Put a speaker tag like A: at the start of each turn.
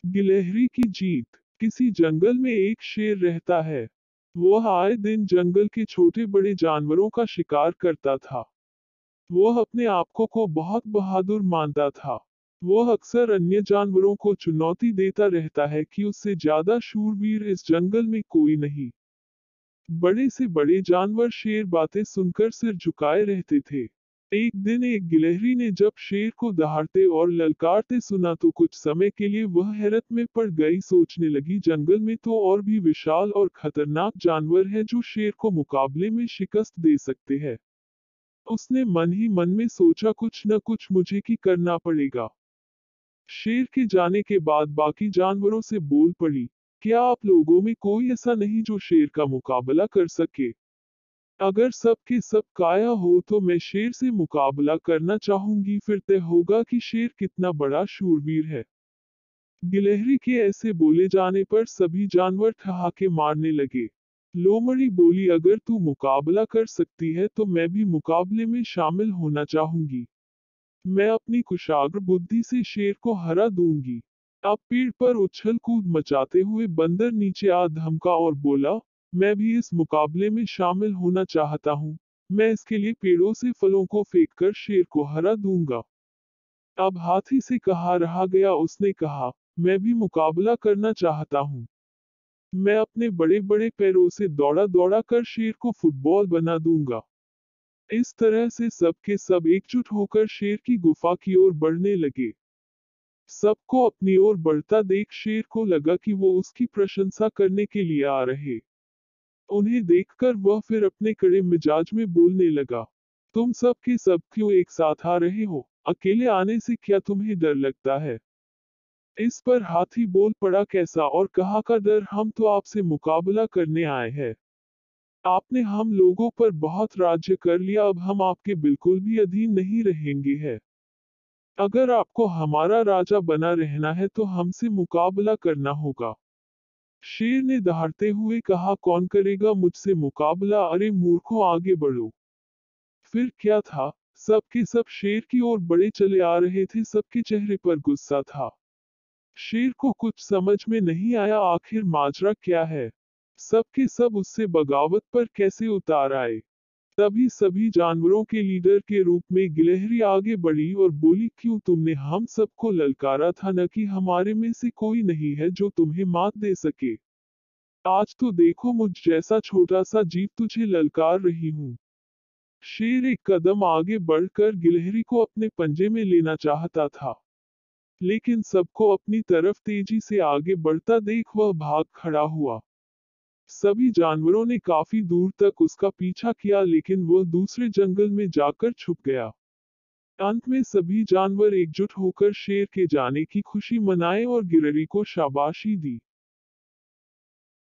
A: गिलहरी की जीत। किसी जंगल में एक शेर रहता है। वह आए दिन जंगल के छोटे बड़े जानवरों का शिकार करता था। वह अपने आप को बहुत बहादुर मानता था। वह अक्सर अन्य जानवरों को चुनौती देता रहता है कि उससे ज्यादा शूरवीर इस जंगल में कोई नहीं। बड़े से बड़े जानवर शेर बातें सुनकर सिर झुकाए रहते थे। एक दिन एक गिलहरी ने जब शेर को दहाड़ते और ललकारते सुना तो कुछ समय के लिए वह हैरत में पड़ गई। सोचने लगी, जंगल में तो और भी विशाल और खतरनाक जानवर है जो शेर को मुकाबले में शिकस्त दे सकते हैं। उसने मन ही मन में सोचा, कुछ न कुछ मुझे की करना पड़ेगा। शेर के जाने के बाद बाकी जानवरों से बोल पड़ी, क्या आप लोगों में कोई ऐसा नहीं जो शेर का मुकाबला कर सके? अगर सब के सब काया हो तो मैं शेर से मुकाबला करना चाहूंगी, फिर तय होगा कि शेर कितना बड़ा शूरवीर है। गिलहरी के ऐसे बोले जाने पर सभी जानवर ठहाके मारने लगे। लोमड़ी बोली, अगर तू मुकाबला कर सकती है तो मैं भी मुकाबले में शामिल होना चाहूंगी। मैं अपनी कुशाग्र बुद्धि से शेर को हरा दूंगी। अब पेड़ पर उछल कूद मचाते हुए बंदर नीचे आ धमका और बोला, मैं भी इस मुकाबले में शामिल होना चाहता हूँ। मैं इसके लिए पेड़ों से फलों को फेंककर शेर को हरा दूंगा। अब हाथी से कहा रहा गया, उसने कहा, मैं भी मुकाबला करना चाहता हूँ। मैं अपने बड़े बड़े पैरों से दौड़ा दौड़ा कर शेर को फुटबॉल बना दूंगा। इस तरह से सब के सब एकजुट होकर शेर की गुफा की ओर बढ़ने लगे। सबको अपनी ओर बढ़ता देख शेर को लगा कि वो उसकी प्रशंसा करने के लिए आ रहे। उन्हें देखकर वह फिर अपने कड़े मिजाज में बोलने लगा, तुम सब के सब क्यों एक साथ आ रहे हो? अकेले आने से क्या तुम्हें डर लगता है? इस पर हाथी बोल पड़ा, कैसा और कहाँ का डर, हम तो आपसे मुकाबला करने आए हैं। आपने हम लोगों पर बहुत राज्य कर लिया, अब हम आपके बिल्कुल भी अधीन नहीं रहेंगे है। अगर आपको हमारा राजा बना रहना है तो हमसे मुकाबला करना होगा। शेर ने दहाड़ते हुए कहा, कौन करेगा मुझसे मुकाबला? अरे मूर्खों, आगे बढ़ो। फिर क्या था, सबके सब शेर की ओर बड़े चले आ रहे थे। सबके चेहरे पर गुस्सा था। शेर को कुछ समझ में नहीं आया, आखिर माजरा क्या है। सबके सब उससे बगावत पर कैसे उतार आए। तभी सभी जानवरों के लीडर के रूप में गिलहरी आगे बढ़ी और बोली, क्यों तुमने हम सबको ललकारा था न कि हमारे में से कोई नहीं है जो तुम्हें मात दे सके। आज तो देखो, मुझ जैसा छोटा सा जीव तुझे ललकार रही हूँ। शेर एक कदम आगे बढ़कर गिलहरी को अपने पंजे में लेना चाहता था, लेकिन सबको अपनी तरफ तेजी से आगे बढ़ता देख वह भाग खड़ा हुआ। सभी जानवरों ने काफी दूर तक उसका पीछा किया, लेकिन वह दूसरे जंगल में जाकर छुप गया। अंत में सभी जानवर एकजुट होकर शेर के जाने की खुशी मनाए और गिलहरी को शाबाशी दी।